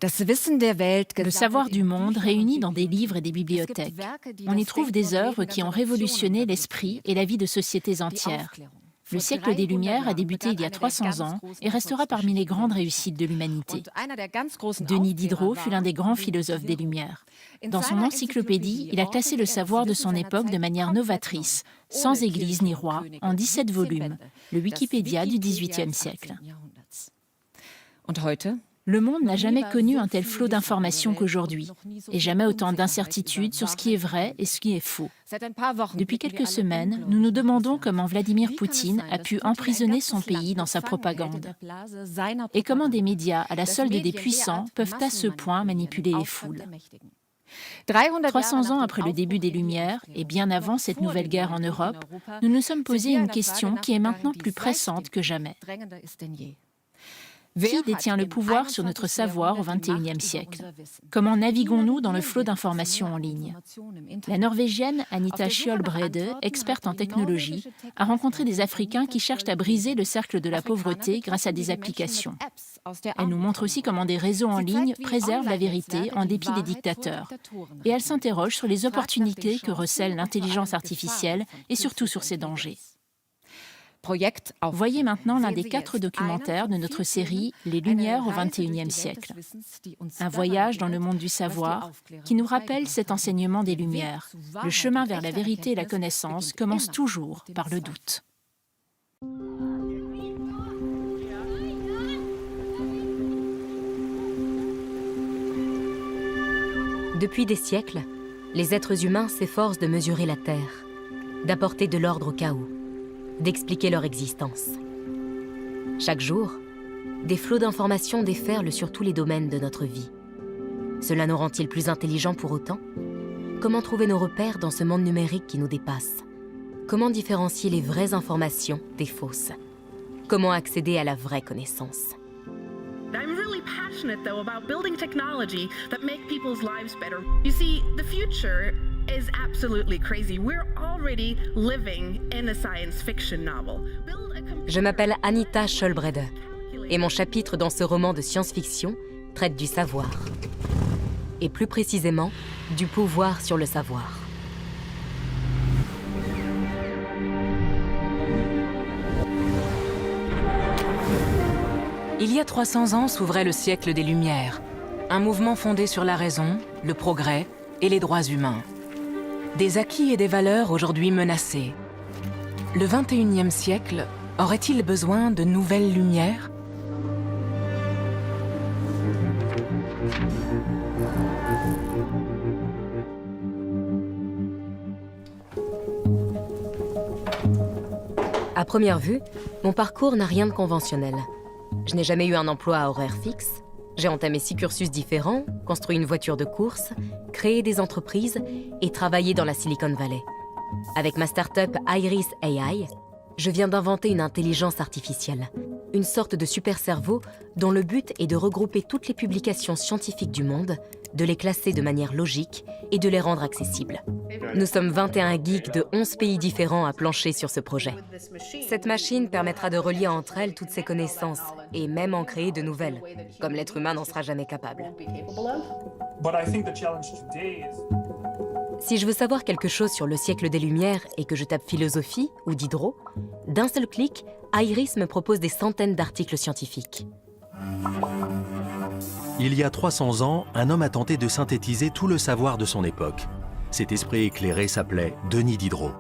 Le savoir du monde réuni dans des livres et des bibliothèques. On y trouve des œuvres qui ont révolutionné l'esprit et la vie de sociétés entières. Le siècle des Lumières a débuté il y a 300 ans et restera parmi les grandes réussites de l'humanité. Denis Diderot fut l'un des grands philosophes des Lumières. Dans son encyclopédie, il a classé le savoir de son époque de manière novatrice, sans église ni roi, en 17 volumes, le Wikipédia du XVIIIe siècle. Le monde n'a jamais connu un tel flot d'informations qu'aujourd'hui, et jamais autant d'incertitudes sur ce qui est vrai et ce qui est faux. Depuis quelques semaines, nous nous demandons comment Vladimir Poutine a pu emprisonner son pays dans sa propagande, et comment des médias à la solde des puissants peuvent à ce point manipuler les foules. 300 ans après le début des Lumières, et bien avant cette nouvelle guerre en Europe, nous nous sommes posé une question qui est maintenant plus pressante que jamais. Qui détient le pouvoir sur notre savoir au XXIe siècle? Comment naviguons-nous dans le flot d'informations en ligne? La Norvégienne Anita Skjold-Brede, experte en technologie, a rencontré des Africains qui cherchent à briser le cercle de la pauvreté grâce à des applications. Elle nous montre aussi comment des réseaux en ligne préservent la vérité en dépit des dictateurs. Et elle s'interroge sur les opportunités que recèle l'intelligence artificielle et surtout sur ses dangers. Voyez maintenant l'un des 4 documentaires de notre série « Les Lumières au XXIe siècle ». Un voyage dans le monde du savoir qui nous rappelle cet enseignement des Lumières. Le chemin vers la vérité et la connaissance commence toujours par le doute. Depuis des siècles, les êtres humains s'efforcent de mesurer la Terre, d'apporter de l'ordre au chaos, d'expliquer leur existence. Chaque jour, des flots d'informations déferlent sur tous les domaines de notre vie. Cela nous rend-il plus intelligents pour autant? Comment trouver nos repères dans ce monde numérique qui nous dépasse? Comment différencier les vraies informations des fausses? Comment accéder à la vraie connaissance? I'm really passionate, though, about building technology that make people's lives better. You see, the future is absolutely crazy. We're already living in a science fiction novel. Je m'appelle Anita Skjold-Brede et mon chapitre dans ce roman de science-fiction traite du savoir. Et plus précisément, du pouvoir sur le savoir. Il y a 300 ans s'ouvrait le siècle des Lumières, un mouvement fondé sur la raison, le progrès et les droits humains. Des acquis et des valeurs aujourd'hui menacées. Le XXIe siècle aurait-il besoin de nouvelles lumières? À première vue, mon parcours n'a rien de conventionnel. Je n'ai jamais eu un emploi à horaire fixe. J'ai entamé 6 cursus différents, construit une voiture de course, créé des entreprises et travaillé dans la Silicon Valley. Avec ma start-up Iris AI, je viens d'inventer une intelligence artificielle, une sorte de super cerveau dont le but est de regrouper toutes les publications scientifiques du monde, de les classer de manière logique et de les rendre accessibles. Nous sommes 21 geeks de 11 pays différents à plancher sur ce projet. Cette machine permettra de relier entre elles toutes ces connaissances et même en créer de nouvelles, comme l'être humain n'en sera jamais capable. Si je veux savoir quelque chose sur le siècle des Lumières et que je tape philosophie ou Diderot, d'un seul clic, Iris me propose des centaines d'articles scientifiques. Il y a 300 ans, un homme a tenté de synthétiser tout le savoir de son époque. Cet esprit éclairé s'appelait Denis Diderot.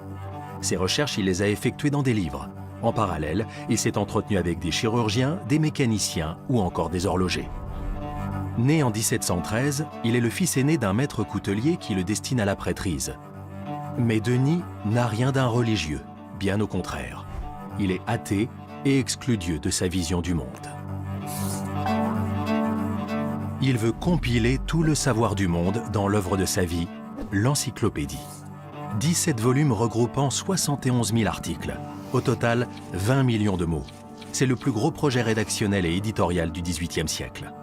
Ses recherches, il les a effectuées dans des livres. En parallèle, il s'est entretenu avec des chirurgiens, des mécaniciens ou encore des horlogers. Né en 1713, il est le fils aîné d'un maître coutelier qui le destine à la prêtrise. Mais Denis n'a rien d'un religieux, bien au contraire. Il est athée et exclut Dieu de sa vision du monde. Il veut compiler tout le savoir du monde dans l'œuvre de sa vie, l'encyclopédie. 17 volumes regroupant 71 000 articles. Au total, 20 millions de mots. C'est le plus gros projet rédactionnel et éditorial du XVIIIe siècle.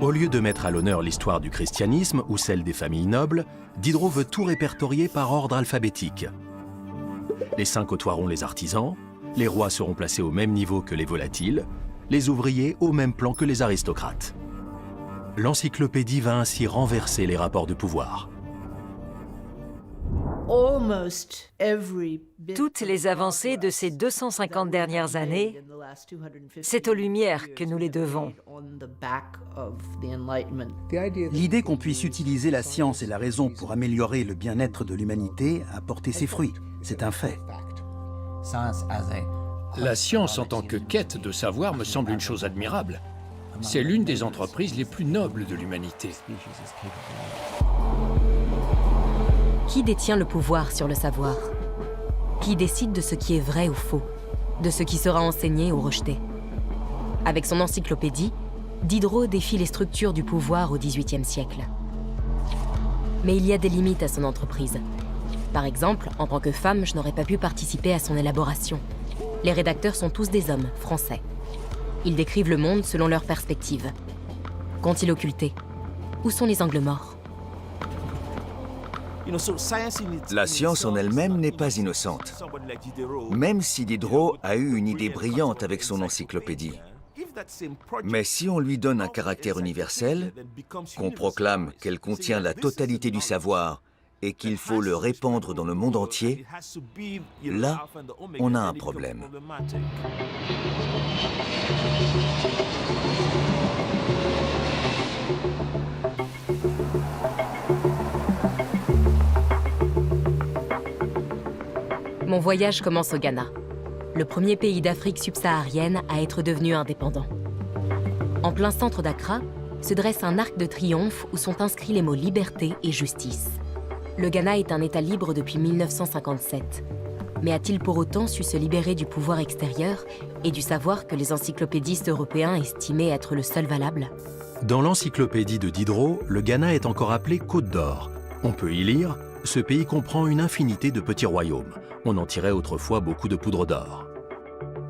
Au lieu de mettre à l'honneur l'histoire du christianisme ou celle des familles nobles, Diderot veut tout répertorier par ordre alphabétique. Les saints côtoieront les artisans, les rois seront placés au même niveau que les volatiles, les ouvriers au même plan que les aristocrates. l'encyclopédie va ainsi renverser les rapports de pouvoir. Toutes les avancées de ces 250 dernières années, c'est aux Lumières que nous les devons. L'idée qu'on puisse utiliser la science et la raison pour améliorer le bien-être de l'humanité a porté ses fruits. C'est un fait. La science en tant que quête de savoir me semble une chose admirable. C'est l'une des entreprises les plus nobles de l'humanité. Qui détient le pouvoir sur le savoir? Qui décide de ce qui est vrai ou faux? De ce qui sera enseigné ou rejeté? Avec son encyclopédie, Diderot défie les structures du pouvoir au XVIIIe siècle. Mais il y a des limites à son entreprise. Par exemple, en tant que femme, je n'aurais pas pu participer à son élaboration. Les rédacteurs sont tous des hommes, français. Ils décrivent le monde selon leur perspective. Qu'ont-ils occulté? Où sont les angles morts? La science en elle-même n'est pas innocente. Même si Diderot a eu une idée brillante avec son encyclopédie. Mais si on lui donne un caractère universel, qu'on proclame qu'elle contient la totalité du savoir et qu'il faut le répandre dans le monde entier, là, on a un problème. Mon voyage commence au Ghana, le premier pays d'Afrique subsaharienne à être devenu indépendant. En plein centre d'Accra se dresse un arc de triomphe où sont inscrits les mots liberté et justice. Le Ghana est un État libre depuis 1957. Mais a-t-il pour autant su se libérer du pouvoir extérieur et du savoir que les encyclopédistes européens estimaient être le seul valable? Dans l'encyclopédie de Diderot, le Ghana est encore appelé Côte d'Or. On peut y lire « Ce pays comprend une infinité de petits royaumes. On en tirait autrefois beaucoup de poudre d'or. »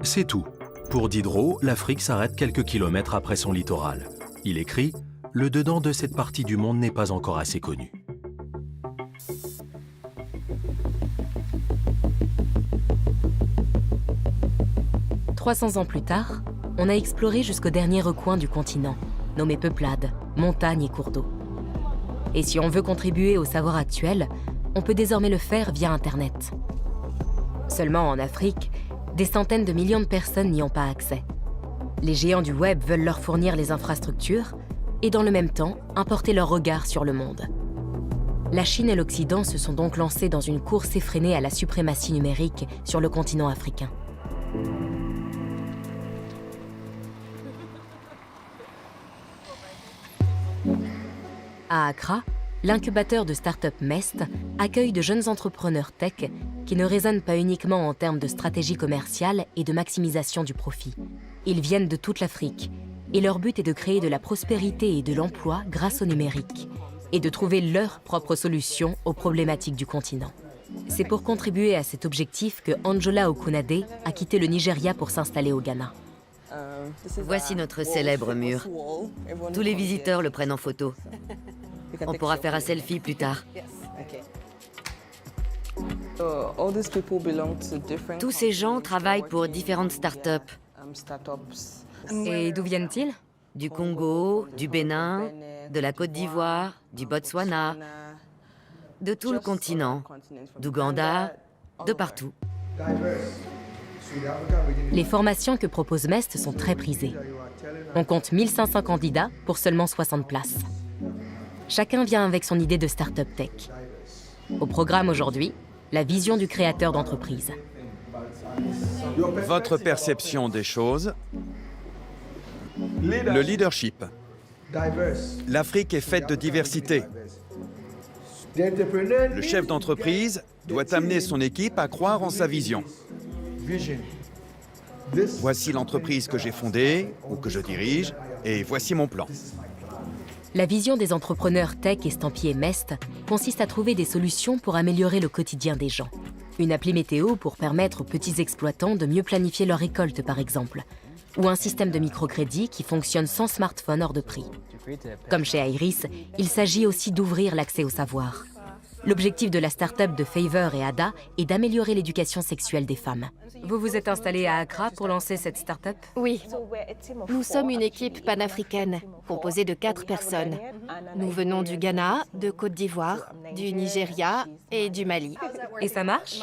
C'est tout. Pour Diderot, l'Afrique s'arrête quelques kilomètres après son littoral. Il écrit « Le dedans de cette partie du monde n'est pas encore assez connu. » « 300 ans plus tard, on a exploré jusqu'au dernier recoin du continent, nommé peuplades, montagnes et cours d'eau. Et si on veut contribuer au savoir actuel, on peut désormais le faire via Internet. Seulement en Afrique, des centaines de millions de personnes n'y ont pas accès. Les géants du web veulent leur fournir les infrastructures et dans le même temps, importer leur regard sur le monde. La Chine et l'Occident se sont donc lancés dans une course effrénée à la suprématie numérique sur le continent africain. À Accra, l'incubateur de start-up Mest accueille de jeunes entrepreneurs tech qui ne raisonnent pas uniquement en termes de stratégie commerciale et de maximisation du profit. Ils viennent de toute l'Afrique et leur but est de créer de la prospérité et de l'emploi grâce au numérique et de trouver leur propre solution aux problématiques du continent. C'est pour contribuer à cet objectif que Anjola Okunade a quitté le Nigeria pour s'installer au Ghana. Voici notre célèbre mur. Tous les visiteurs le prennent en photo. On pourra faire un selfie plus tard. Tous ces gens travaillent pour différentes startups. Et d'où viennent-ils? Du Congo, du Bénin, de la Côte d'Ivoire, du Botswana, de tout le continent, d'Ouganda, de partout. Les formations que propose Mest sont très prisées. On compte 1500 candidats pour seulement 60 places. Chacun vient avec son idée de start-up tech. Au programme aujourd'hui, la vision du créateur d'entreprise. Votre perception des choses. Le leadership. L'Afrique est faite de diversité. Le chef d'entreprise doit amener son équipe à croire en sa vision. Voici l'entreprise que j'ai fondée ou que je dirige, et voici mon plan. La vision des entrepreneurs tech estampillés Mest consiste à trouver des solutions pour améliorer le quotidien des gens. Une appli météo pour permettre aux petits exploitants de mieux planifier leur récolte, par exemple. Ou un système de microcrédit qui fonctionne sans smartphone hors de prix. Comme chez Iris, il s'agit aussi d'ouvrir l'accès au savoir. L'objectif de la start-up de Favor et Ada est d'améliorer l'éducation sexuelle des femmes. Vous vous êtes installé à Accra pour lancer cette start-up? Oui. Nous sommes une équipe panafricaine, composée de 4 personnes. Nous venons du Ghana, de Côte d'Ivoire, du Nigeria et du Mali. Et ça marche?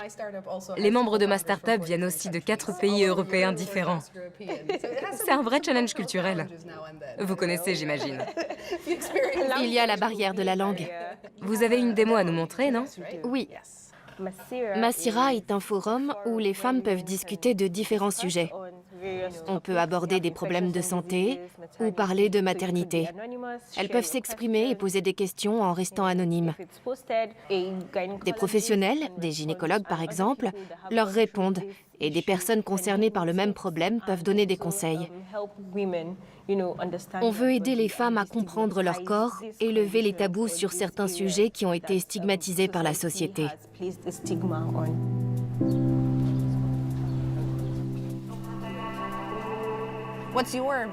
Les membres de ma start-up viennent aussi de 4 pays européens différents. C'est un vrai challenge culturel. Vous connaissez, j'imagine. Il y a la barrière de la langue. Vous avez une démo à nous montrer, non? Oui. Masira est un forum où les femmes peuvent discuter de différents sujets. On peut aborder des problèmes de santé ou parler de maternité. Elles peuvent s'exprimer et poser des questions en restant anonymes. Des professionnels, des gynécologues par exemple, leur répondent et des personnes concernées par le même problème peuvent donner des conseils. On veut aider les femmes à comprendre leur corps et lever les tabous sur certains sujets qui ont été stigmatisés par la société.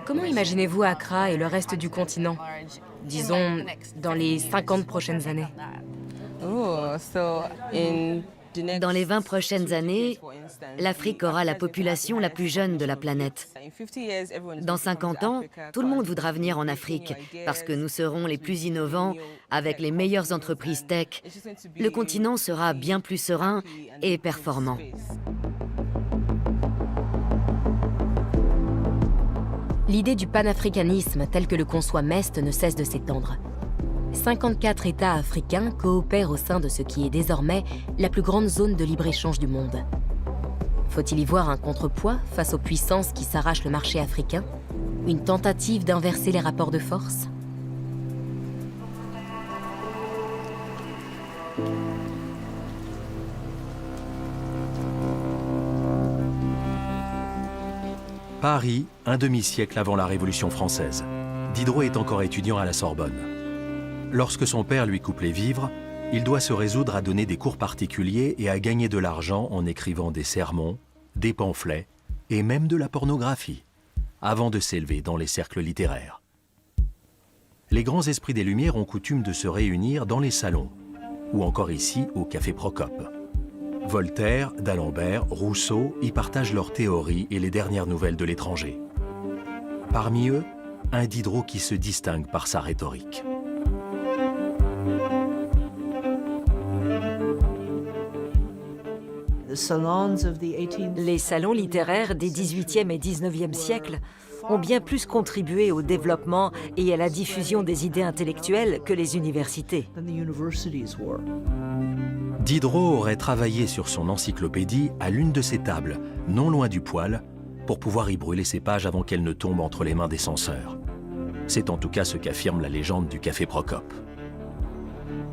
Comment imaginez-vous Accra et le reste du continent, disons, dans les 50 prochaines années? Dans les 20 prochaines années, l'Afrique aura la population la plus jeune de la planète. Dans 50 ans, tout le monde voudra venir en Afrique parce que nous serons les plus innovants avec les meilleures entreprises tech. Le continent sera bien plus serein et performant. L'idée du panafricanisme tel que le conçoit Mest ne cesse de s'étendre. 54 États africains coopèrent au sein de ce qui est désormais la plus grande zone de libre-échange du monde. Faut-il y voir un contrepoids face aux puissances qui s'arrachent le marché africain? Une tentative d'inverser les rapports de force? Paris, un demi-siècle avant la Révolution française. Diderot est encore étudiant à la Sorbonne. Lorsque son père lui coupe les vivres, il doit se résoudre à donner des cours particuliers et à gagner de l'argent en écrivant des sermons, des pamphlets et même de la pornographie, avant de s'élever dans les cercles littéraires. Les grands esprits des Lumières ont coutume de se réunir dans les salons, ou encore ici au Café Procope. Voltaire, d'Alembert, Rousseau y partagent leurs théories et les dernières nouvelles de l'étranger. Parmi eux, un Diderot qui se distingue par sa rhétorique. Les salons littéraires des XVIIIe et XIXe siècles ont bien plus contribué au développement et à la diffusion des idées intellectuelles que les universités. Diderot aurait travaillé sur son encyclopédie à l'une de ses tables, non loin du poêle, pour pouvoir y brûler ses pages avant qu'elles ne tombent entre les mains des censeurs. C'est en tout cas ce qu'affirme la légende du Café Procope.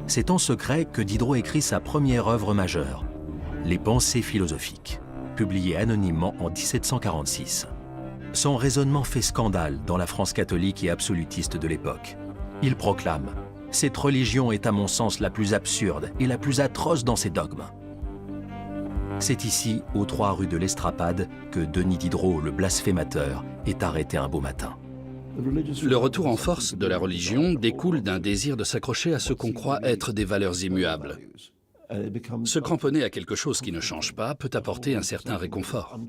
C'est en secret que Diderot écrit sa première œuvre majeure, Les Pensées philosophiques, publiée anonymement en 1746. Son raisonnement fait scandale dans la France catholique et absolutiste de l'époque. Il proclame « Cette religion est à mon sens la plus absurde et la plus atroce dans ses dogmes ». C'est ici, aux 3 rue de l'Estrapade, que Denis Diderot, le blasphémateur, est arrêté un beau matin. Le retour en force de la religion découle d'un désir de s'accrocher à ce qu'on croit être des valeurs immuables. Se cramponner à quelque chose qui ne change pas peut apporter un certain réconfort.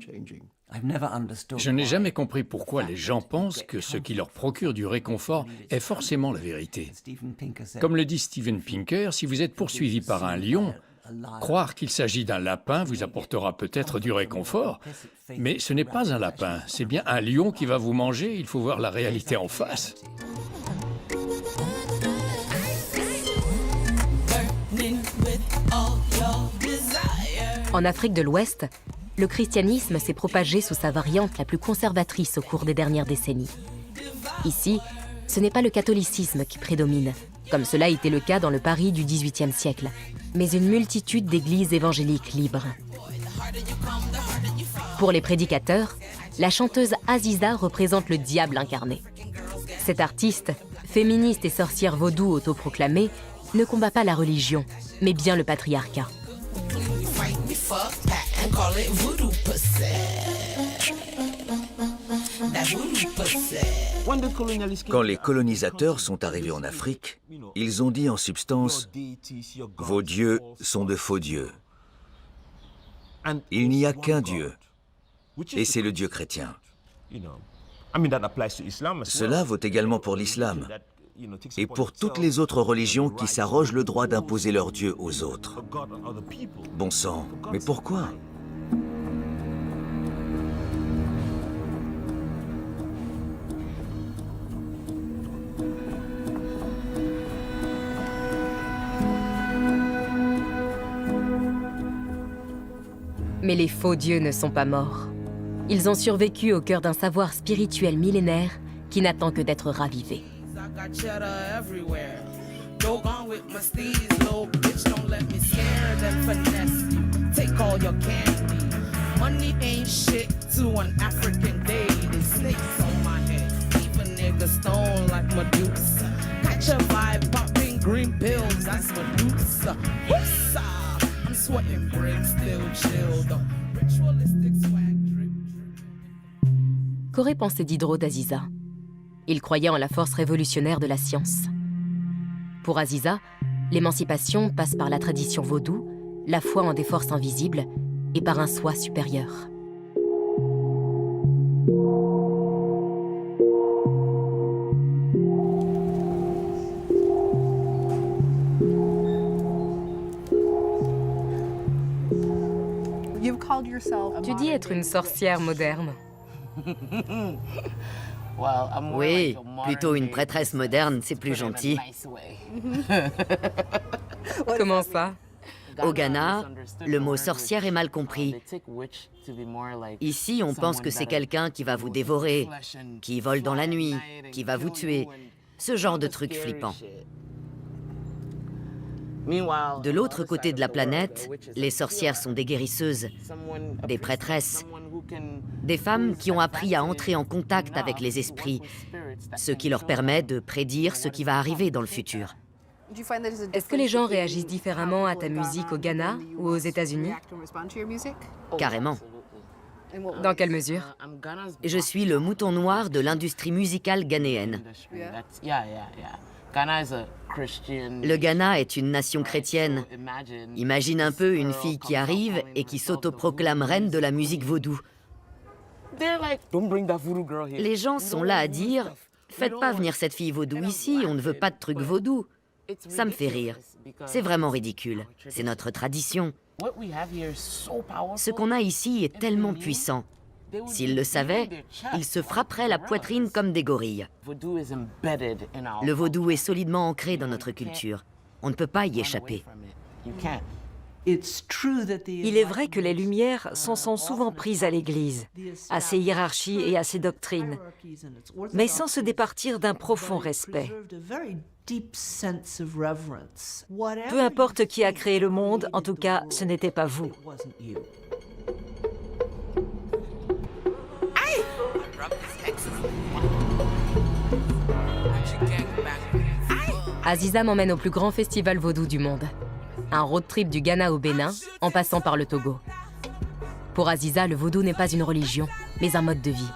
Je n'ai jamais compris pourquoi les gens pensent que ce qui leur procure du réconfort est forcément la vérité. Comme le dit Steven Pinker, si vous êtes poursuivi par un lion, croire qu'il s'agit d'un lapin vous apportera peut-être du réconfort, mais ce n'est pas un lapin, c'est bien un lion qui va vous manger, il faut voir la réalité en face. En Afrique de l'Ouest, le christianisme s'est propagé sous sa variante la plus conservatrice au cours des dernières décennies. Ici, ce n'est pas le catholicisme qui prédomine, comme cela était le cas dans le Paris du XVIIIe siècle, mais une multitude d'églises évangéliques libres. Pour les prédicateurs, la chanteuse Aziza représente le diable incarné. Cette artiste, féministe et sorcière vaudou autoproclamée, ne combat pas la religion, mais bien le patriarcat. Quand les colonisateurs sont arrivés en Afrique, ils ont dit en substance « Vos dieux sont de faux dieux. Il n'y a qu'un Dieu, et c'est le Dieu chrétien. » Cela vaut également pour l'islam et pour toutes les autres religions qui s'arrogent le droit d'imposer leur Dieu aux autres. Bon sang, mais pourquoi ? Mais les faux dieux ne sont pas morts. Ils ont survécu au cœur d'un savoir spirituel millénaire qui n'attend que d'être ravivé. Qu'aurait pensé Diderot d'Aziza? Il croyait en la force révolutionnaire de la science. Pour Aziza, l'émancipation passe par la tradition vaudou, la foi en des forces invisibles et par un soi supérieur. Tu dis être une sorcière moderne. Oui, plutôt une prêtresse moderne, c'est plus gentil. Comment ça? Au Ghana, le mot sorcière est mal compris. Ici, on pense que c'est quelqu'un qui va vous dévorer, qui vole dans la nuit, qui va vous tuer. Ce genre de truc flippant. De l'autre côté de la planète, les sorcières sont des guérisseuses, des prêtresses, des femmes qui ont appris à entrer en contact avec les esprits, ce qui leur permet de prédire ce qui va arriver dans le futur. Est-ce que les gens réagissent différemment à ta musique au Ghana ou aux États-Unis? Carrément. Dans quelle mesure? Je suis le mouton noir de l'industrie musicale ghanéenne. Le Ghana est une nation chrétienne. Imagine un peu une fille qui arrive et qui s'autoproclame reine de la musique vaudou. Les gens sont là à dire « Faites pas venir cette fille vaudou ici, on ne veut pas de trucs vaudou ». Ça me fait rire. C'est vraiment ridicule. C'est notre tradition. Ce qu'on a ici est tellement puissant. S'ils le savaient, ils se frapperaient la poitrine comme des gorilles. Le vaudou est solidement ancré dans notre culture. On ne peut pas y échapper. Il est vrai que les Lumières s'en sont souvent prises à l'Église, à ses hiérarchies et à ses doctrines, mais sans se départir d'un profond respect. Peu importe qui a créé le monde, en tout cas, ce n'était pas vous. Aziza m'emmène au plus grand festival vaudou du monde. Un road trip du Ghana au Bénin, en passant par le Togo. Pour Aziza, le vaudou n'est pas une religion, mais un mode de vie.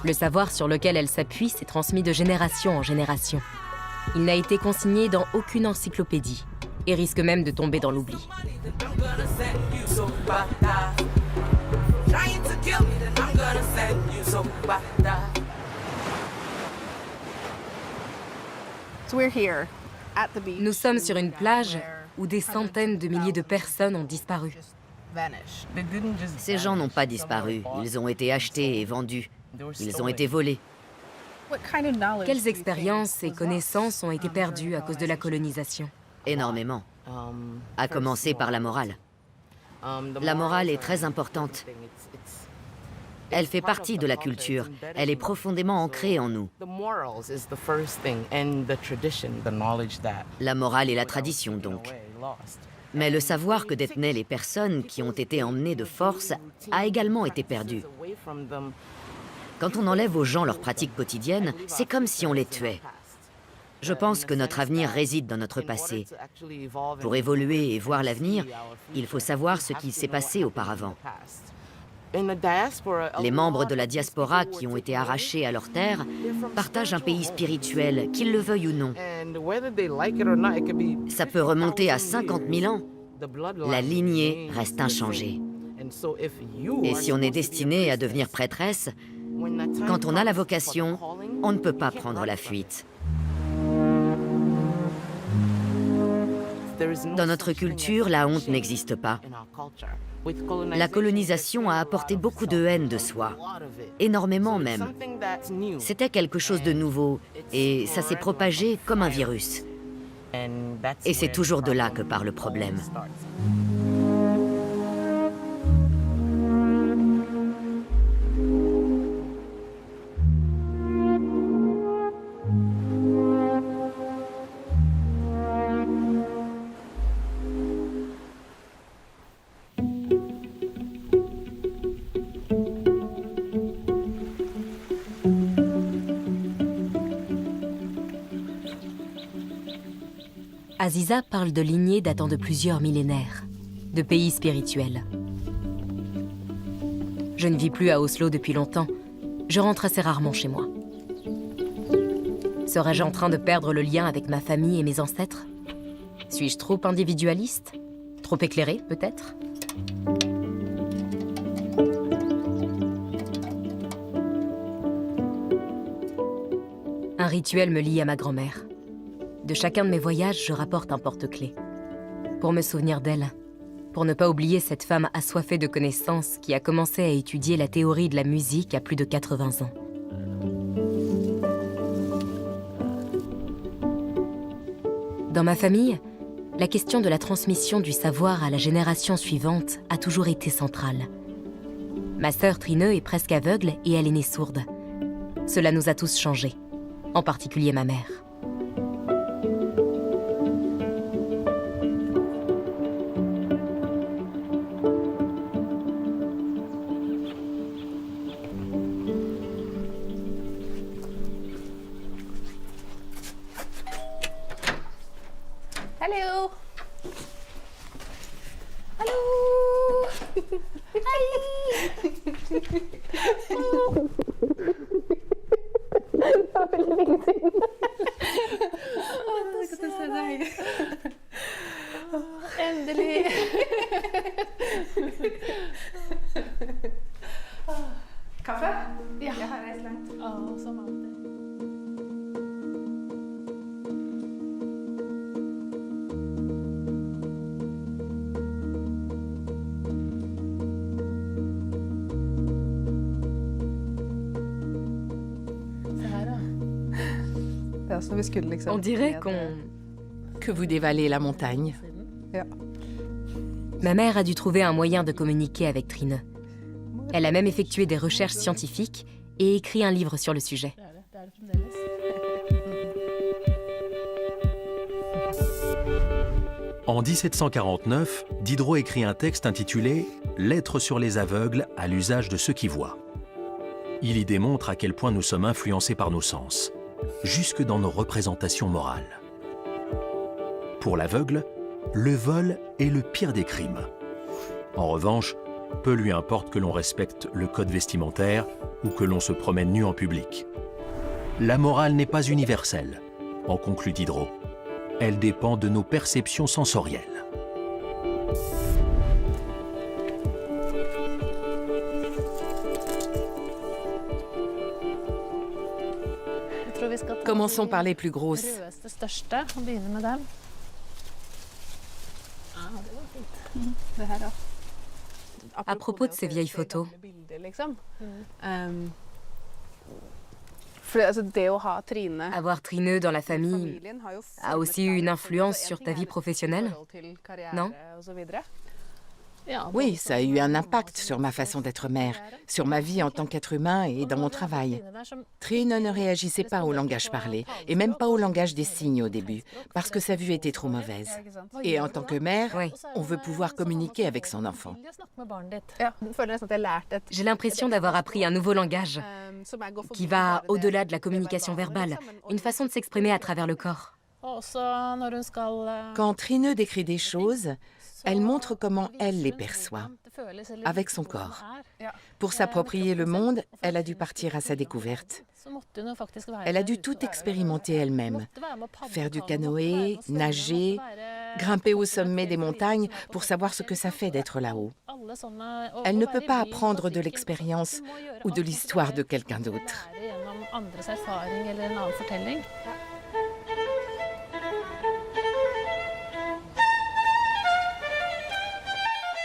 Le savoir sur lequel elle s'appuie s'est transmis de génération en génération. Il n'a été consigné dans aucune encyclopédie et risque même de tomber dans l'oubli. Nous sommes sur une plage où des centaines de milliers de personnes ont disparu. Ces gens n'ont pas disparu, ils ont été achetés et vendus. Ils ont été volés. Quelles expériences et connaissances ont été perdues à cause de la colonisation? Énormément. À commencer par la morale. La morale est très importante. Elle fait partie de la culture. Elle est profondément ancrée en nous. La morale et la tradition, donc. Mais le savoir que détenaient les personnes qui ont été emmenées de force a également été perdu. Quand on enlève aux gens leurs pratiques quotidiennes, c'est comme si on les tuait. Je pense que notre avenir réside dans notre passé. Pour évoluer et voir l'avenir, il faut savoir ce qui s'est passé auparavant. Les membres de la diaspora qui ont été arrachés à leur terre partagent un pays spirituel, qu'ils le veuillent ou non. Ça peut remonter à 50 000 ans. La lignée reste inchangée. Et si on est destiné à devenir prêtresse, quand on a la vocation, on ne peut pas prendre la fuite. Dans notre culture, la honte n'existe pas. La colonisation a apporté beaucoup de haine de soi, énormément même. C'était quelque chose de nouveau, et ça s'est propagé comme un virus. Et c'est toujours de là que part le problème. Aziza parle de lignées datant de plusieurs millénaires, de pays spirituels. Je ne vis plus à Oslo depuis longtemps. Je rentre assez rarement chez moi. Serais-je en train de perdre le lien avec ma famille et mes ancêtres? Suis-je trop individualiste? Trop éclairée, peut-être? Un rituel me lie à ma grand-mère. De chacun de mes voyages, je rapporte un porte-clés. Pour me souvenir d'elle, pour ne pas oublier cette femme assoiffée de connaissances qui a commencé à étudier la théorie de la musique à plus de 80 ans. Dans ma famille, la question de la transmission du savoir à la génération suivante a toujours été centrale. Ma sœur Trine est presque aveugle et elle est née sourde. Cela nous a tous changés, en particulier ma mère. Hallo. Hallo. Hei. Det var veldig lenge siden. Godt å se deg. Endelig. Kaffe? Ja. Jeg har reist langt. Som alltid. On dirait que vous dévalez la montagne. Ma mère a dû trouver un moyen de communiquer avec Trine. Elle a même effectué des recherches scientifiques et écrit un livre sur le sujet. En 1749, Diderot écrit un texte intitulé « Lettres sur les aveugles à l'usage de ceux qui voient ». Il y démontre à quel point nous sommes influencés par nos sens, jusque dans nos représentations morales. Pour l'aveugle, le vol est le pire des crimes. En revanche, peu lui importe que l'on respecte le code vestimentaire ou que l'on se promène nu en public. La morale n'est pas universelle, en conclut Diderot. Elle dépend de nos perceptions sensorielles. Commençons par les plus grosses. À propos de ces vieilles photos, avoir Trine dans la famille a aussi eu une influence sur ta vie professionnelle, non? Oui, ça a eu un impact sur ma façon d'être mère, sur ma vie en tant qu'être humain et dans mon travail. Trine ne réagissait pas au langage parlé, et même pas au langage des signes au début, parce que sa vue était trop mauvaise. Et en tant que mère, on veut pouvoir communiquer avec son enfant. J'ai l'impression d'avoir appris un nouveau langage qui va au-delà de la communication verbale, une façon de s'exprimer à travers le corps. Quand Trine décrit des choses, elle montre comment elle les perçoit, avec son corps. Pour s'approprier le monde, elle a dû partir à sa découverte. Elle a dû tout expérimenter elle-même. Faire du canoë, nager, grimper au sommet des montagnes pour savoir ce que ça fait d'être là-haut. Elle ne peut pas apprendre de l'expérience ou de l'histoire de quelqu'un d'autre.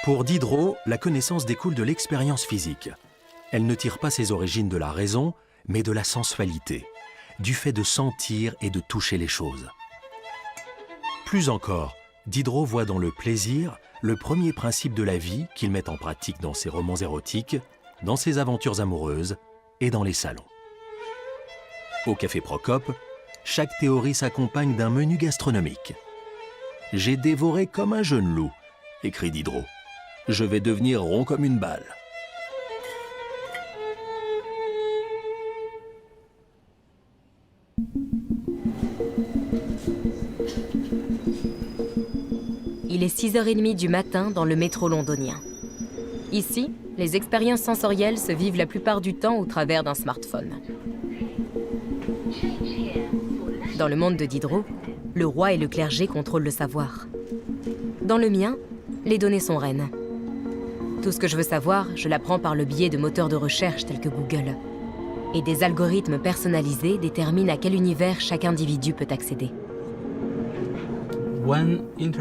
Pour Diderot, la connaissance découle de l'expérience physique. Elle ne tire pas ses origines de la raison, mais de la sensualité, du fait de sentir et de toucher les choses. Plus encore, Diderot voit dans le plaisir le premier principe de la vie qu'il met en pratique dans ses romans érotiques, dans ses aventures amoureuses et dans les salons. Au Café Procope, chaque théorie s'accompagne d'un menu gastronomique. « J'ai dévoré comme un jeune loup », écrit Diderot. « Je vais devenir rond comme une balle. » Il est 6h30 du matin dans le métro londonien. Ici, les expériences sensorielles se vivent la plupart du temps au travers d'un smartphone. Dans le monde de Diderot, le roi et le clergé contrôlent le savoir. Dans le mien, les données sont reines. Tout ce que je veux savoir, je l'apprends par le biais de moteurs de recherche tels que Google. Et des algorithmes personnalisés déterminent à quel univers chaque individu peut accéder.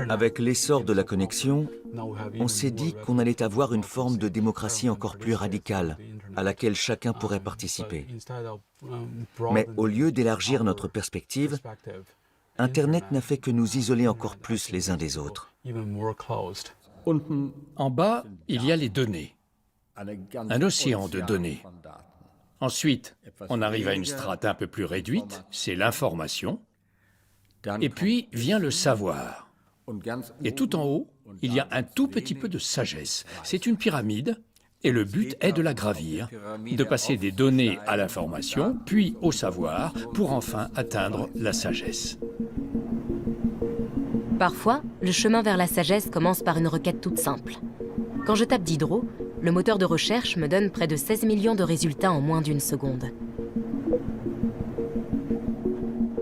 Avec l'essor de la connexion, on s'est dit qu'on allait avoir une forme de démocratie encore plus radicale, à laquelle chacun pourrait participer. Mais au lieu d'élargir notre perspective, Internet n'a fait que nous isoler encore plus les uns des autres. En bas, il y a les données, un océan de données. Ensuite, on arrive à une strate un peu plus réduite, c'est l'information. Et puis vient le savoir. Et tout en haut, il y a un tout petit peu de sagesse. C'est une pyramide, et le but est de la gravir, de passer des données à l'information, puis au savoir, pour enfin atteindre la sagesse. Parfois, le chemin vers la sagesse commence par une requête toute simple. Quand je tape Diderot, le moteur de recherche me donne près de 16 millions de résultats en moins d'une seconde.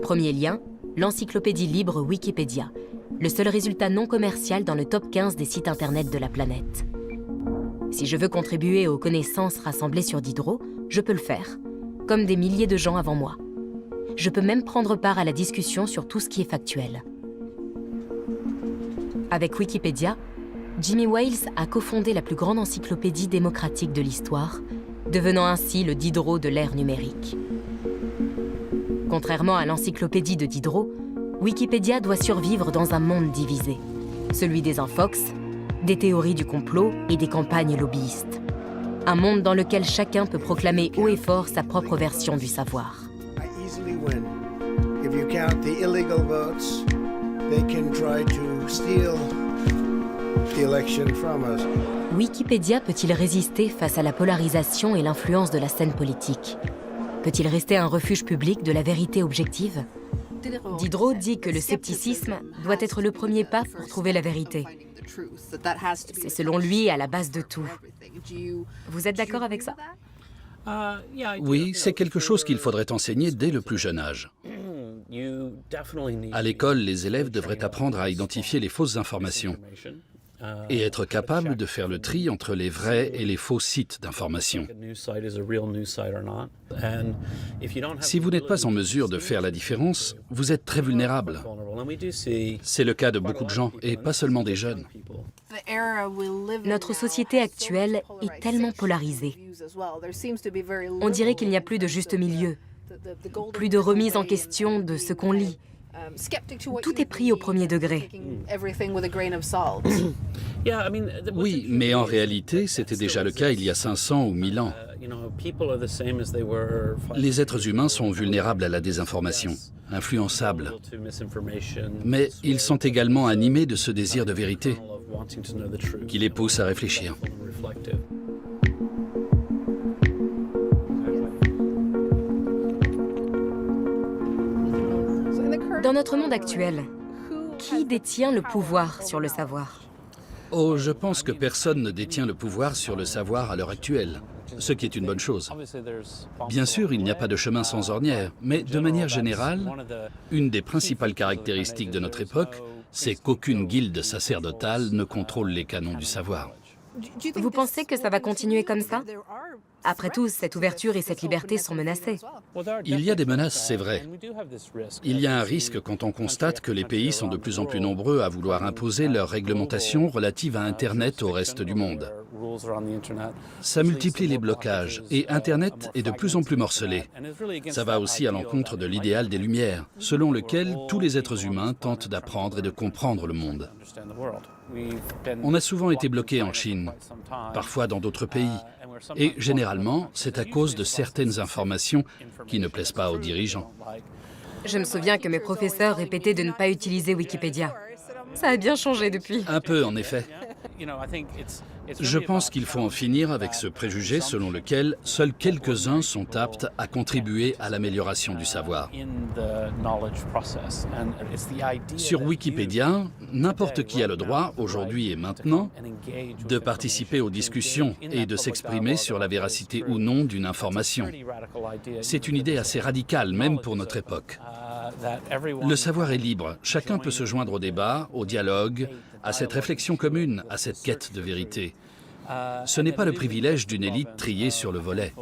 Premier lien, l'encyclopédie libre Wikipédia, le seul résultat non commercial dans le top 15 des sites internet de la planète. Si je veux contribuer aux connaissances rassemblées sur Diderot, je peux le faire, comme des milliers de gens avant moi. Je peux même prendre part à la discussion sur tout ce qui est factuel. Avec Wikipédia, Jimmy Wales a cofondé la plus grande encyclopédie démocratique de l'histoire, devenant ainsi le Diderot de l'ère numérique. Contrairement à l'encyclopédie de Diderot, Wikipédia doit survivre dans un monde divisé, celui des infox, des théories du complot et des campagnes lobbyistes. Un monde dans lequel chacun peut proclamer haut et fort sa propre version du savoir. Wikipédia peut-il résister face à la polarisation et l'influence de la scène politique? Peut-il rester un refuge public de la vérité objective? Diderot dit que le scepticisme doit être le premier pas pour trouver la vérité. C'est selon lui à la base de tout. Vous êtes d'accord avec ça? Oui, c'est quelque chose qu'il faudrait enseigner dès le plus jeune âge. À l'école, les élèves devraient apprendre à identifier les fausses informations et être capables de faire le tri entre les vrais et les faux sites d'information. Si vous n'êtes pas en mesure de faire la différence, vous êtes très vulnérable. C'est le cas de beaucoup de gens, et pas seulement des jeunes. Notre société actuelle est tellement polarisée. On dirait qu'il n'y a plus de juste milieu, plus de remise en question de ce qu'on lit, Tout est pris au premier degré. Oui, mais en réalité, c'était déjà le cas il y a 500 ou 1000 ans. Les êtres humains sont vulnérables à la désinformation, influençables. Mais ils sont également animés de ce désir de vérité qui les pousse à réfléchir. Dans notre monde actuel, qui détient le pouvoir sur le savoir? Oh, je pense que personne ne détient le pouvoir sur le savoir à l'heure actuelle, ce qui est une bonne chose. Bien sûr, il n'y a pas de chemin sans ornière, mais de manière générale, une des principales caractéristiques de notre époque, c'est qu'aucune guilde sacerdotale ne contrôle les canons du savoir. Vous pensez que ça va continuer comme ça? Après tout, cette ouverture et cette liberté sont menacées. Il y a des menaces, c'est vrai. Il y a un risque quand on constate que les pays sont de plus en plus nombreux à vouloir imposer leurs réglementations relatives à Internet au reste du monde. Ça multiplie les blocages et Internet est de plus en plus morcelé. Ça va aussi à l'encontre de l'idéal des Lumières, selon lequel tous les êtres humains tentent d'apprendre et de comprendre le monde. On a souvent été bloqués en Chine, parfois dans d'autres pays. Et généralement, c'est à cause de certaines informations qui ne plaisent pas aux dirigeants. Je me souviens que mes professeurs répétaient de ne pas utiliser Wikipédia. Ça a bien changé depuis. Un peu, en effet. Je pense qu'il faut en finir avec ce préjugé selon lequel seuls quelques-uns sont aptes à contribuer à l'amélioration du savoir. Sur Wikipédia, n'importe qui a le droit, aujourd'hui et maintenant, de participer aux discussions et de s'exprimer sur la véracité ou non d'une information. C'est une idée assez radicale, même pour notre époque. Le savoir est libre, chacun peut se joindre au débat, au dialogue, à cette réflexion commune, à cette quête de vérité. Ce n'est pas le privilège d'une élite triée sur le volet.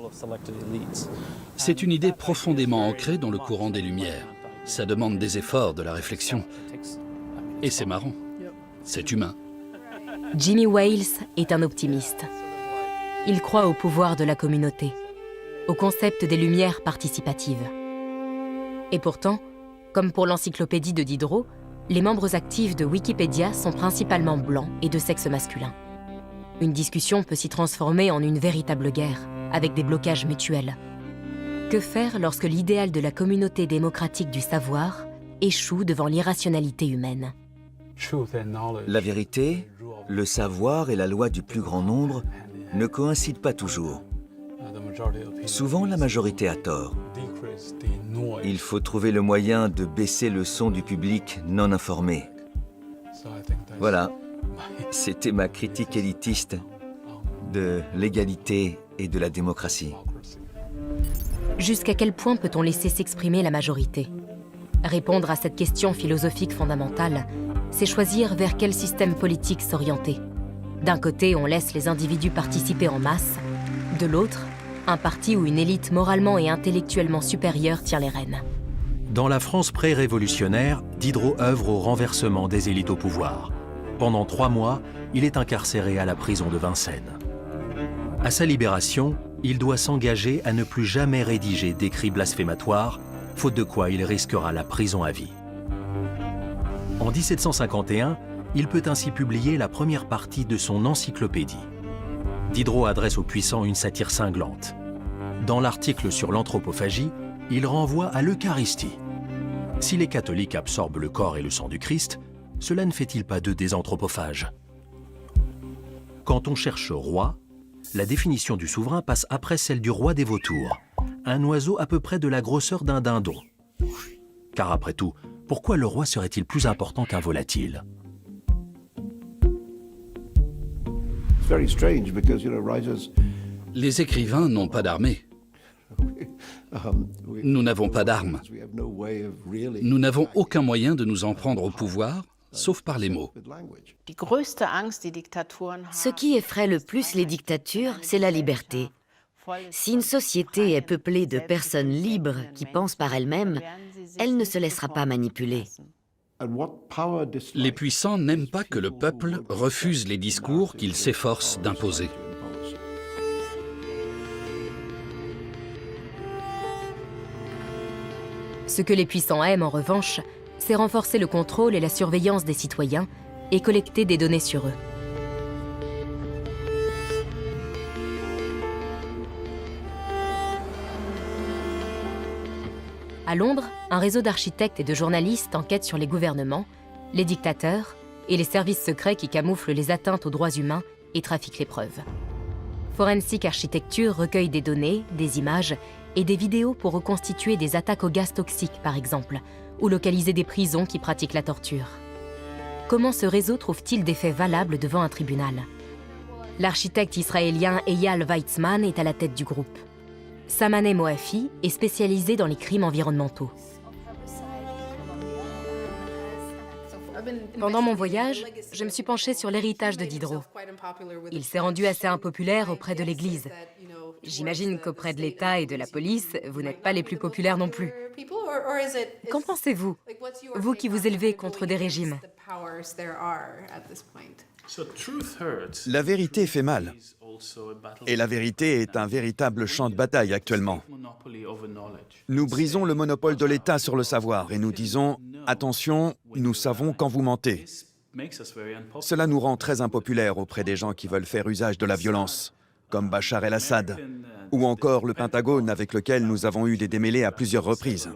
C'est une idée profondément ancrée dans le courant des Lumières. Ça demande des efforts, de la réflexion. Et c'est marrant. C'est humain. Jimmy Wales est un optimiste. Il croit au pouvoir de la communauté, au concept des Lumières participatives. Et pourtant, comme pour l'encyclopédie de Diderot, les membres actifs de Wikipédia sont principalement blancs et de sexe masculin. Une discussion peut s'y transformer en une véritable guerre, avec des blocages mutuels. Que faire lorsque l'idéal de la communauté démocratique du savoir échoue devant l'irrationalité humaine? La vérité, le savoir et la loi du plus grand nombre ne coïncident pas toujours. Souvent, la majorité a tort. Il faut trouver le moyen de baisser le son du public non informé. Voilà, c'était ma critique élitiste de l'égalité et de la démocratie. Jusqu'à quel point peut-on laisser s'exprimer la majorité? Répondre à cette question philosophique fondamentale, c'est choisir vers quel système politique s'orienter. D'un côté, on laisse les individus participer en masse. De l'autre, un parti ou une élite moralement et intellectuellement supérieure tient les rênes. Dans la France pré-révolutionnaire, Diderot œuvre au renversement des élites au pouvoir. Pendant 3 mois, il est incarcéré à la prison de Vincennes. À sa libération, il doit s'engager à ne plus jamais rédiger d'écrits blasphématoires, faute de quoi il risquera la prison à vie. En 1751, il peut ainsi publier la première partie de son encyclopédie. Diderot adresse aux puissants une satire cinglante. Dans l'article sur l'anthropophagie, il renvoie à l'Eucharistie. Si les catholiques absorbent le corps et le sang du Christ, cela ne fait-il pas d'eux des anthropophages? Quand on cherche roi, la définition du souverain passe après celle du roi des vautours, un oiseau à peu près de la grosseur d'un dindon. Car après tout, pourquoi le roi serait-il plus important qu'un volatile? Les écrivains n'ont pas d'armée. Nous n'avons pas d'armes. Nous n'avons aucun moyen de nous en prendre au pouvoir, sauf par les mots. Ce qui effraie le plus les dictatures, c'est la liberté. Si une société est peuplée de personnes libres qui pensent par elles-mêmes, elle ne se laissera pas manipuler. Les puissants n'aiment pas que le peuple refuse les discours qu'ils s'efforcent d'imposer. Ce que les puissants aiment, en revanche, c'est renforcer le contrôle et la surveillance des citoyens et collecter des données sur eux. À Londres, un réseau d'architectes et de journalistes enquête sur les gouvernements, les dictateurs et les services secrets qui camouflent les atteintes aux droits humains et trafiquent les preuves. Forensic Architecture recueille des données, des images et des vidéos pour reconstituer des attaques au gaz toxique, par exemple, ou localiser des prisons qui pratiquent la torture. Comment ce réseau trouve-t-il des faits valables devant un tribunal? L'architecte israélien Eyal Weizman est à la tête du groupe. Samaneh Moafi est spécialisé dans les crimes environnementaux. Pendant mon voyage, je me suis penchée sur l'héritage de Diderot. Il s'est rendu assez impopulaire auprès de l'Église. J'imagine qu'auprès de l'État et de la police, vous n'êtes pas les plus populaires non plus. Qu'en pensez-vous, vous qui vous élevez contre des régimes? La vérité fait mal. Et la vérité est un véritable champ de bataille actuellement. Nous brisons le monopole de l'État sur le savoir et nous disons « Attention, nous savons quand vous mentez ». Cela nous rend très impopulaires auprès des gens qui veulent faire usage de la violence, comme Bachar el-Assad, ou encore le Pentagone avec lequel nous avons eu des démêlés à plusieurs reprises.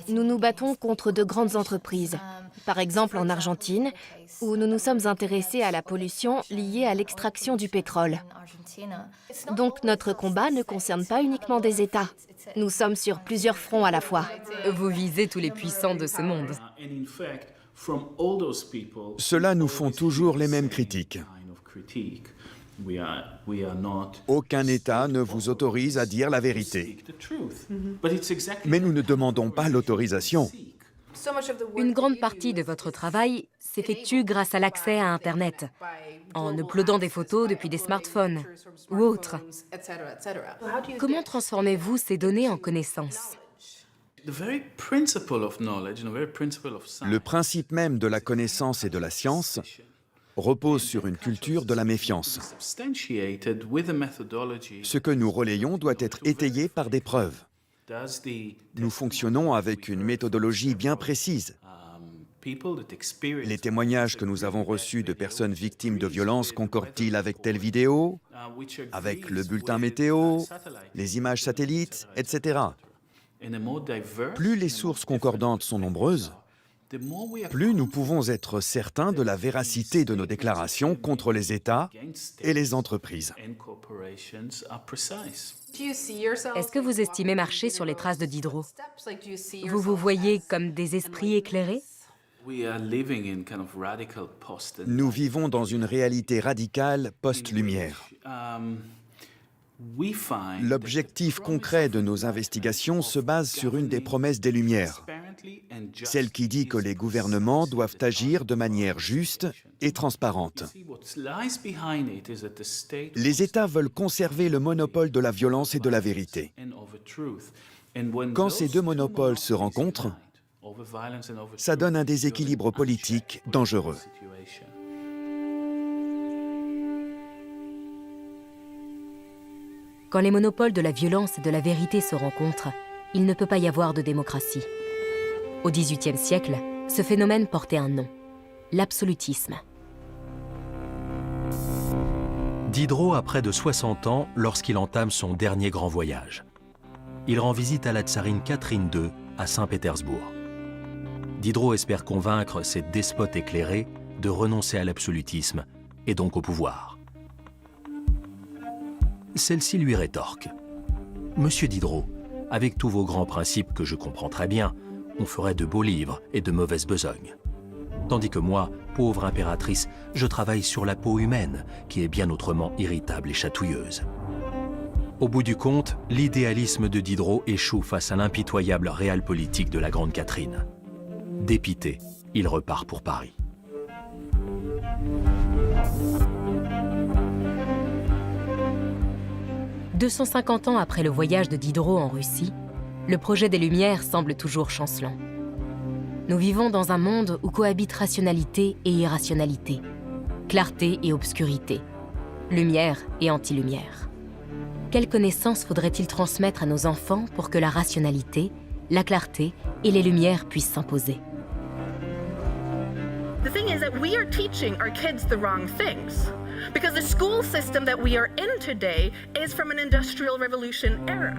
Nous nous battons contre de grandes entreprises, par exemple en Argentine, où nous nous sommes intéressés à la pollution liée à l'extraction du pétrole. Donc notre combat ne concerne pas uniquement des États. Nous sommes sur plusieurs fronts à la fois. Vous visez tous les puissants de ce monde. Ceux-là nous font toujours les mêmes critiques. Aucun État ne vous autorise à dire la vérité. Mais nous ne demandons pas l'autorisation. Une grande partie de votre travail s'effectue grâce à l'accès à Internet, en uploadant des photos depuis des smartphones ou autres. Comment transformez-vous ces données en connaissances? Le principe même de la connaissance et de la science repose sur une culture de la méfiance. Ce que nous relayons doit être étayé par des preuves. Nous fonctionnons avec une méthodologie bien précise. Les témoignages que nous avons reçus de personnes victimes de violences concordent-ils avec telle vidéo, avec le bulletin météo, les images satellites, etc. Plus les sources concordantes sont nombreuses, plus nous pouvons être certains de la véracité de nos déclarations contre les États et les entreprises. Est-ce que vous estimez marcher sur les traces de Diderot? Vous vous voyez comme des esprits éclairés? Nous vivons dans une réalité radicale post-lumière. L'objectif concret de nos investigations se base sur une des promesses des Lumières, celle qui dit que les gouvernements doivent agir de manière juste et transparente. Les États veulent conserver le monopole de la violence et de la vérité. Quand ces deux monopoles se rencontrent, ça donne un déséquilibre politique dangereux. Quand les monopoles de la violence et de la vérité se rencontrent, il ne peut pas y avoir de démocratie. Au XVIIIe siècle, ce phénomène portait un nom, l'absolutisme. Diderot a près de 60 ans lorsqu'il entame son dernier grand voyage. Il rend visite à la tsarine Catherine II à Saint-Pétersbourg. Diderot espère convaincre cette despote éclairée de renoncer à l'absolutisme et donc au pouvoir. Celle-ci lui rétorque. « Monsieur Diderot, avec tous vos grands principes que je comprends très bien, on ferait de beaux livres et de mauvaises besognes. Tandis que moi, pauvre impératrice, je travaille sur la peau humaine, qui est bien autrement irritable et chatouilleuse. » Au bout du compte, l'idéalisme de Diderot échoue face à l'impitoyable réalpolitique de la grande Catherine. Dépité, il repart pour Paris. « 250 ans après le voyage de Diderot en Russie, le projet des Lumières semble toujours chancelant. Nous vivons dans un monde où cohabitent rationalité et irrationalité, clarté et obscurité, lumière et anti-lumière. Quelles connaissances faudrait-il transmettre à nos enfants pour que la rationalité, la clarté et les lumières puissent s'imposer. The thing is that we are teaching our kids the wrong things. Because the school system that we are in today is from an Industrial Revolution era.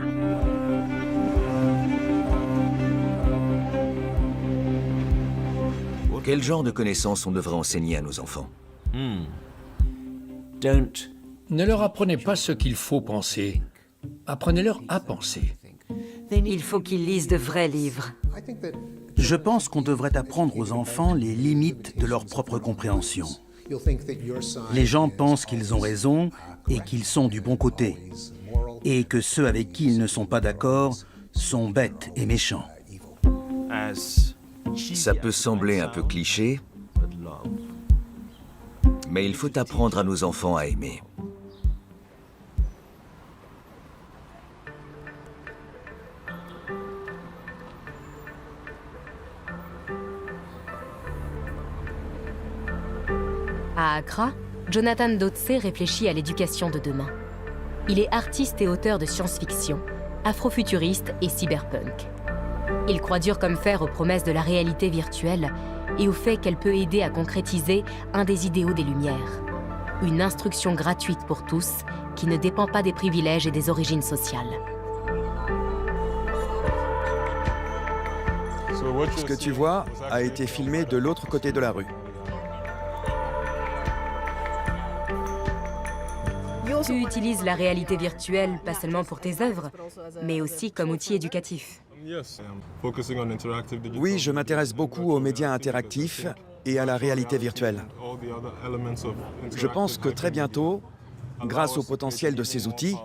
Quel genre de connaissances on devrait enseigner à nos enfants? Ne leur apprenez pas ce qu'il faut penser. Apprenez-leur à penser. Il faut qu'ils lisent de vrais livres. Je pense qu'on devrait apprendre aux enfants les limites de leur propre compréhension. Les gens pensent qu'ils ont raison et qu'ils sont du bon côté, et que ceux avec qui ils ne sont pas d'accord sont bêtes et méchants. Ça peut sembler un peu cliché, mais il faut apprendre à nos enfants à aimer. À Accra, Jonathan Dotse réfléchit à l'éducation de demain. Il est artiste et auteur de science-fiction, afrofuturiste et cyberpunk. Il croit dur comme fer aux promesses de la réalité virtuelle et au fait qu'elle peut aider à concrétiser un des idéaux des Lumières. Une instruction gratuite pour tous qui ne dépend pas des privilèges et des origines sociales. Ce que tu vois a été filmé de l'autre côté de la rue. Tu utilises la réalité virtuelle pas seulement pour tes œuvres, mais aussi comme outil éducatif. Oui, je m'intéresse beaucoup aux médias interactifs et à la réalité virtuelle. Je pense que très bientôt, grâce au potentiel de ces outils,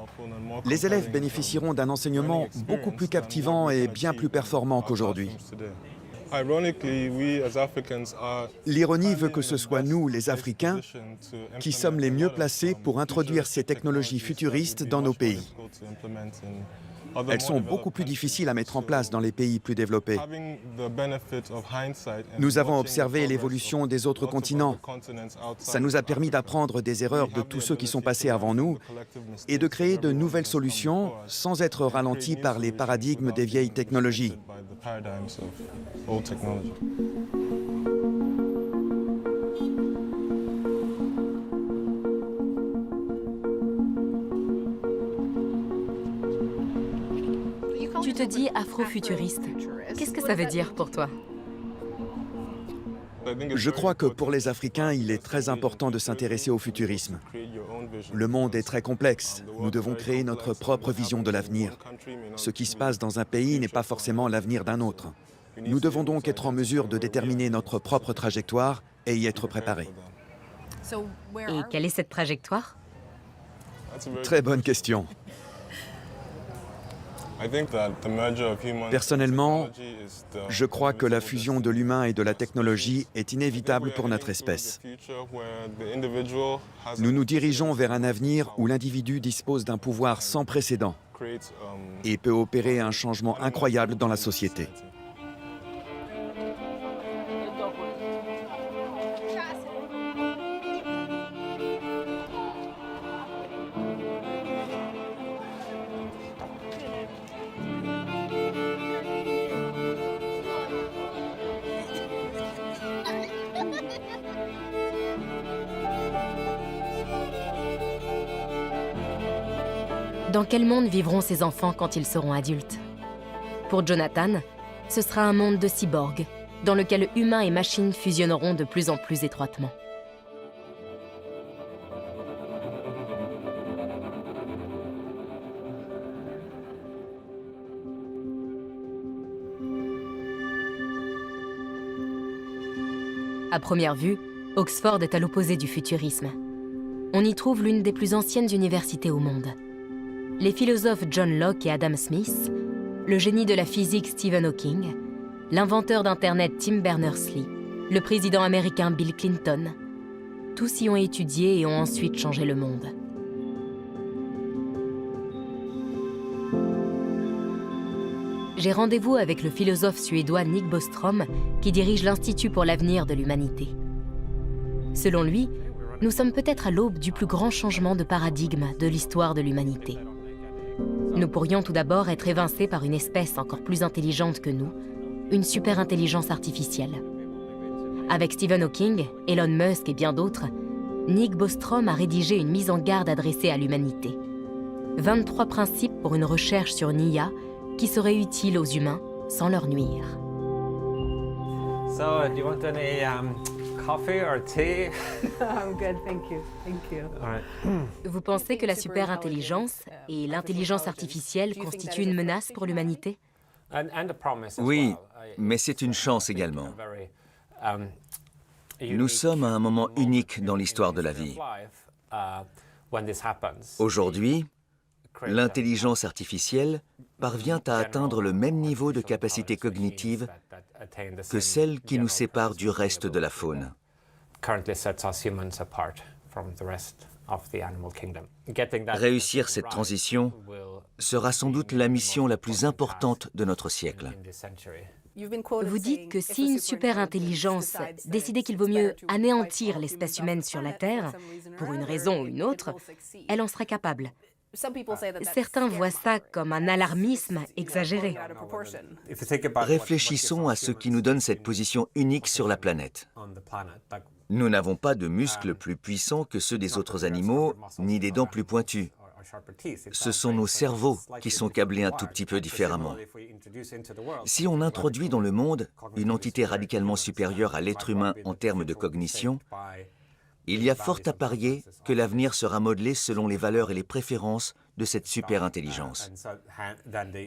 les élèves bénéficieront d'un enseignement beaucoup plus captivant et bien plus performant qu'aujourd'hui. L'ironie veut que ce soit nous, les Africains, qui sommes les mieux placés pour introduire ces technologies futuristes dans nos pays. Elles sont beaucoup plus difficiles à mettre en place dans les pays plus développés. Nous avons observé l'évolution des autres continents. Ça nous a permis d'apprendre des erreurs de tous ceux qui sont passés avant nous et de créer de nouvelles solutions sans être ralentis par les paradigmes des vieilles technologies. Tu te dis afrofuturiste. Qu'est-ce que ça veut dire pour toi? Je crois que pour les Africains, il est très important de s'intéresser au futurisme. Le monde est très complexe. Nous devons créer notre propre vision de l'avenir. Ce qui se passe dans un pays n'est pas forcément l'avenir d'un autre. Nous devons donc être en mesure de déterminer notre propre trajectoire et y être préparés. Et quelle est cette trajectoire? Très bonne question. Personnellement, je crois que la fusion de l'humain et de la technologie est inévitable pour notre espèce. Nous nous dirigeons vers un avenir où l'individu dispose d'un pouvoir sans précédent et peut opérer un changement incroyable dans la société. Dans quel monde vivront ces enfants quand ils seront adultes? Pour Jonathan, ce sera un monde de cyborgs, dans lequel humains et machines fusionneront de plus en plus étroitement. À première vue, Oxford est à l'opposé du futurisme. On y trouve l'une des plus anciennes universités au monde. Les philosophes John Locke et Adam Smith, le génie de la physique Stephen Hawking, l'inventeur d'Internet Tim Berners-Lee, le président américain Bill Clinton, tous y ont étudié et ont ensuite changé le monde. J'ai rendez-vous avec le philosophe suédois Nick Bostrom, qui dirige l'Institut pour l'avenir de l'humanité. Selon lui, nous sommes peut-être à l'aube du plus grand changement de paradigme de l'histoire de l'humanité. Nous pourrions tout d'abord être évincés par une espèce encore plus intelligente que nous, une super-intelligence artificielle. Avec Stephen Hawking, Elon Musk et bien d'autres, Nick Bostrom a rédigé une mise en garde adressée à l'humanité. 23 principes pour une recherche sur une IA qui serait utile aux humains sans leur nuire. So, do you want any coffee or tea? I'm good, thank you. Thank you. All right. Vous pensez que la super-intelligence et l'intelligence artificielle constituent une menace pour l'humanité? Oui, mais c'est une chance également. Nous sommes à un moment unique dans l'histoire de la vie. Aujourd'hui, l'intelligence artificielle parvient à atteindre le même niveau de capacité cognitive que celle qui nous sépare du reste de la faune. Réussir cette transition sera sans doute la mission la plus importante de notre siècle. Vous dites que si une super-intelligence décidait qu'il vaut mieux anéantir l'espèce humaine sur la Terre, pour une raison ou une autre, elle en serait capable. Certains voient ça comme un alarmisme exagéré. Réfléchissons à ce qui nous donne cette position unique sur la planète. Nous n'avons pas de muscles plus puissants que ceux des autres animaux, ni des dents plus pointues. Ce sont nos cerveaux qui sont câblés un tout petit peu différemment. Si on introduit dans le monde une entité radicalement supérieure à l'être humain en termes de cognition, il y a fort à parier que l'avenir sera modelé selon les valeurs et les préférences de cette super-intelligence.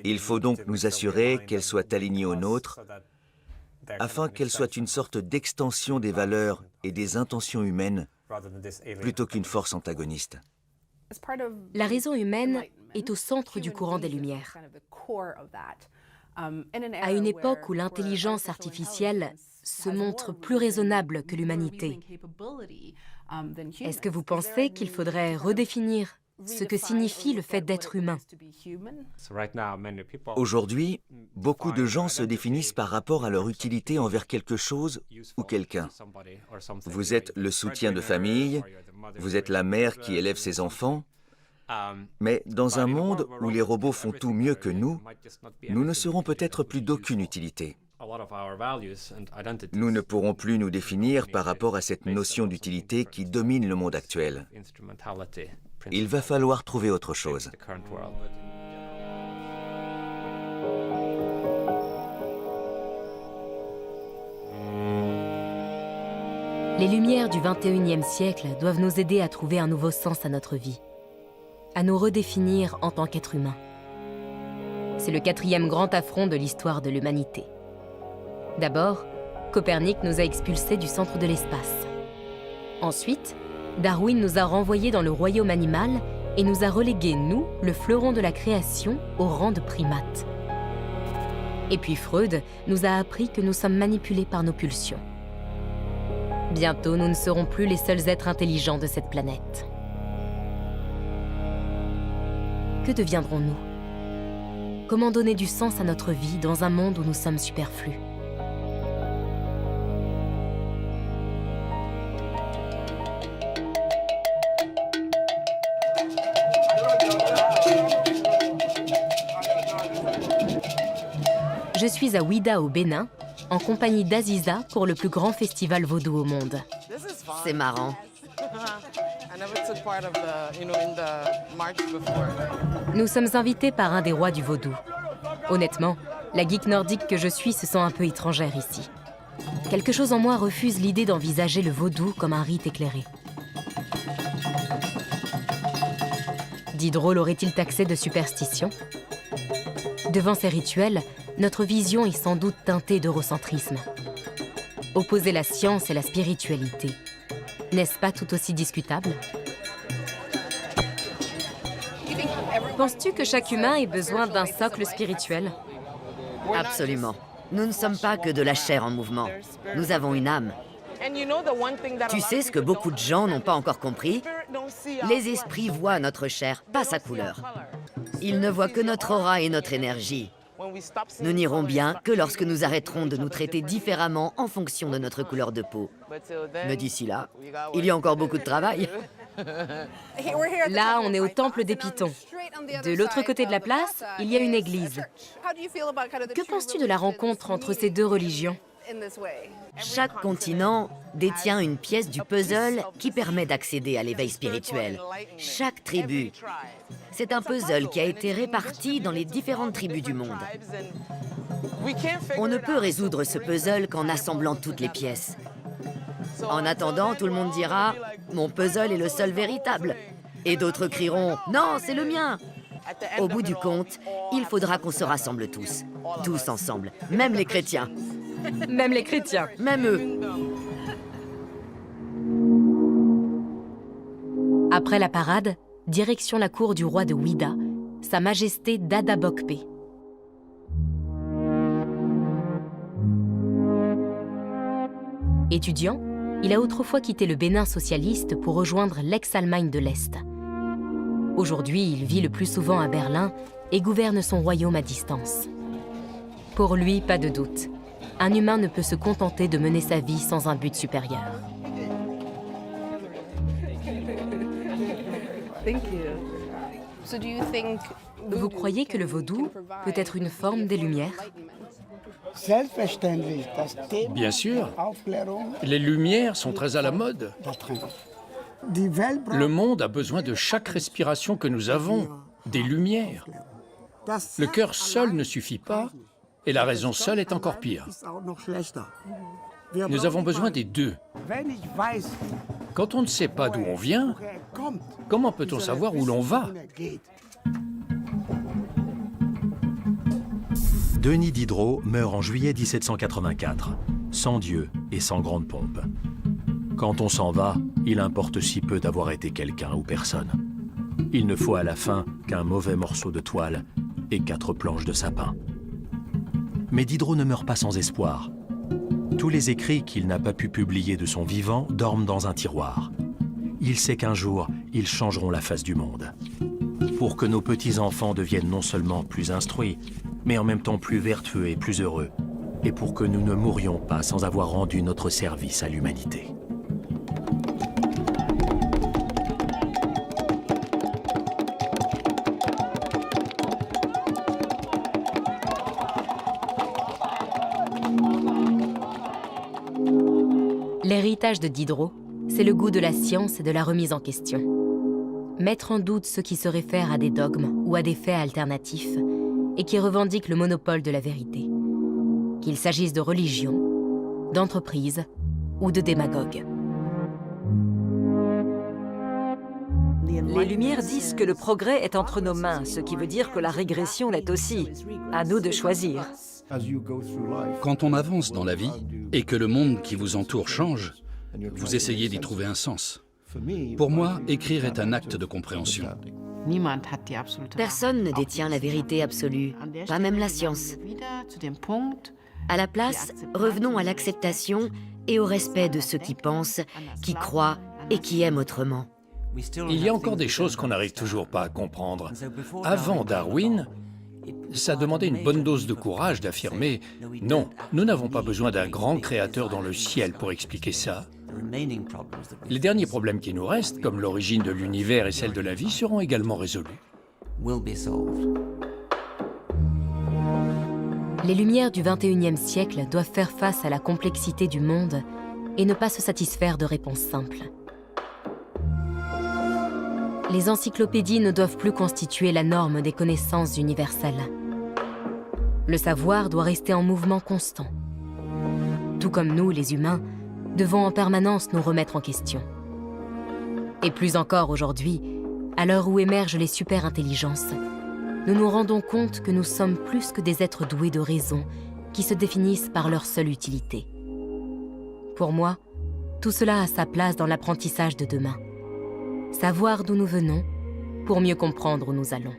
Il faut donc nous assurer qu'elle soit alignée aux nôtres, afin qu'elle soit une sorte d'extension des valeurs et des intentions humaines, plutôt qu'une force antagoniste. La raison humaine est au centre du courant des Lumières. À une époque où l'intelligence artificielle se montre plus raisonnable que l'humanité, est-ce que vous pensez qu'il faudrait redéfinir ce que signifie le fait d'être humain? Aujourd'hui, beaucoup de gens se définissent par rapport à leur utilité envers quelque chose ou quelqu'un. Vous êtes le soutien de famille, vous êtes la mère qui élève ses enfants, mais dans un monde où les robots font tout mieux que nous ne serons peut-être plus d'aucune utilité. Nous ne pourrons plus nous définir par rapport à cette notion d'utilité qui domine le monde actuel. Il va falloir trouver autre chose. Les lumières du XXIe siècle doivent nous aider à trouver un nouveau sens à notre vie, à nous redéfinir en tant qu'être humain. C'est le 4e grand affront de l'histoire de l'humanité. D'abord, Copernic nous a expulsés du centre de l'espace. Ensuite, Darwin nous a renvoyés dans le royaume animal et nous a relégués, nous, le fleuron de la création, au rang de primates. Et puis Freud nous a appris que nous sommes manipulés par nos pulsions. Bientôt, nous ne serons plus les seuls êtres intelligents de cette planète. Que deviendrons-nous? Comment donner du sens à notre vie dans un monde où nous sommes superflus? Je suis à Ouida au Bénin, en compagnie d'Aziza pour le plus grand festival vaudou au monde. C'est marrant. Nous sommes invités par un des rois du vaudou. Honnêtement, la geek nordique que je suis se sent un peu étrangère ici. Quelque chose en moi refuse l'idée d'envisager le vaudou comme un rite éclairé. Diderot l'aurait-il taxé de superstition? Devant ces rituels, notre vision est sans doute teintée d'eurocentrisme. Opposer la science et la spiritualité, n'est-ce pas tout aussi discutable? Penses-tu que chaque humain ait besoin d'un socle spirituel? Absolument. Nous ne sommes pas que de la chair en mouvement. Nous avons une âme. Tu sais ce que beaucoup de gens n'ont pas encore compris? Les esprits voient notre chair, pas sa couleur. Ils ne voient que notre aura et notre énergie. Nous n'irons bien que lorsque nous arrêterons de nous traiter différemment en fonction de notre couleur de peau. Mais d'ici là, il y a encore beaucoup de travail. Là, on est au temple des Pythons. De l'autre côté de la place, il y a une église. Que penses-tu de la rencontre entre ces deux religions ? Chaque continent détient une pièce du puzzle qui permet d'accéder à l'éveil spirituel. Chaque tribu. C'est un puzzle qui a été réparti dans les différentes tribus du monde. On ne peut résoudre ce puzzle qu'en assemblant toutes les pièces. En attendant, tout le monde dira « Mon puzzle est le seul véritable ». Et d'autres crieront « Non, c'est le mien ». Au bout du compte, il faudra qu'on se rassemble tous. Tous ensemble, même les chrétiens. Même les chrétiens. Même eux. Après la parade, direction la cour du roi de Ouida, Sa Majesté Dada Bokpe. Étudiant, il a autrefois quitté le Bénin socialiste pour rejoindre l'ex-Allemagne de l'Est. Aujourd'hui, il vit le plus souvent à Berlin et gouverne son royaume à distance. Pour lui, pas de doute, un humain ne peut se contenter de mener sa vie sans un but supérieur. Vous croyez que le vaudou peut être une forme des Lumières ? Bien sûr. Les Lumières sont très à la mode. Le monde a besoin de chaque respiration que nous avons, des Lumières. Le cœur seul ne suffit pas, et la raison seule est encore pire. Nous avons besoin des deux. Quand on ne sait pas d'où on vient, comment peut-on savoir où l'on va ? Denis Diderot meurt en juillet 1784, sans Dieu et sans grande pompe. Quand on s'en va, il importe si peu d'avoir été quelqu'un ou personne. Il ne faut à la fin qu'un mauvais morceau de toile et 4 planches de sapin. Mais Diderot ne meurt pas sans espoir. Tous les écrits qu'il n'a pas pu publier de son vivant dorment dans un tiroir. Il sait qu'un jour, ils changeront la face du monde. Pour que nos petits-enfants deviennent non seulement plus instruits, mais en même temps plus vertueux et plus heureux, et pour que nous ne mourions pas sans avoir rendu notre service à l'humanité. L'héritage de Diderot, c'est le goût de la science et de la remise en question. Mettre en doute ceux qui se réfèrent à des dogmes ou à des faits alternatifs et qui revendiquent le monopole de la vérité, qu'il s'agisse de religion, d'entreprise ou de démagogues. Les Lumières disent que le progrès est entre nos mains, ce qui veut dire que la régression l'est aussi. À nous de choisir. Quand on avance dans la vie et que le monde qui vous entoure change, vous essayez d'y trouver un sens. Pour moi, écrire est un acte de compréhension. Personne ne détient la vérité absolue, pas même la science. À la place, revenons à l'acceptation et au respect de ceux qui pensent, qui croient et qui aiment autrement. Il y a encore des choses qu'on n'arrive toujours pas à comprendre. Avant Darwin, ça demandait une bonne dose de courage d'affirmer « Non, nous n'avons pas besoin d'un grand créateur dans le ciel pour expliquer ça ». Les derniers problèmes qui nous restent, comme l'origine de l'univers et celle de la vie, seront également résolus. Les Lumières du XXIe siècle doivent faire face à la complexité du monde et ne pas se satisfaire de réponses simples. Les encyclopédies ne doivent plus constituer la norme des connaissances universelles. Le savoir doit rester en mouvement constant. Tout comme nous, les humains, devons en permanence nous remettre en question. Et plus encore aujourd'hui, à l'heure où émergent les super-intelligences, nous nous rendons compte que nous sommes plus que des êtres doués de raison qui se définissent par leur seule utilité. Pour moi, tout cela a sa place dans l'apprentissage de demain. Savoir d'où nous venons pour mieux comprendre où nous allons.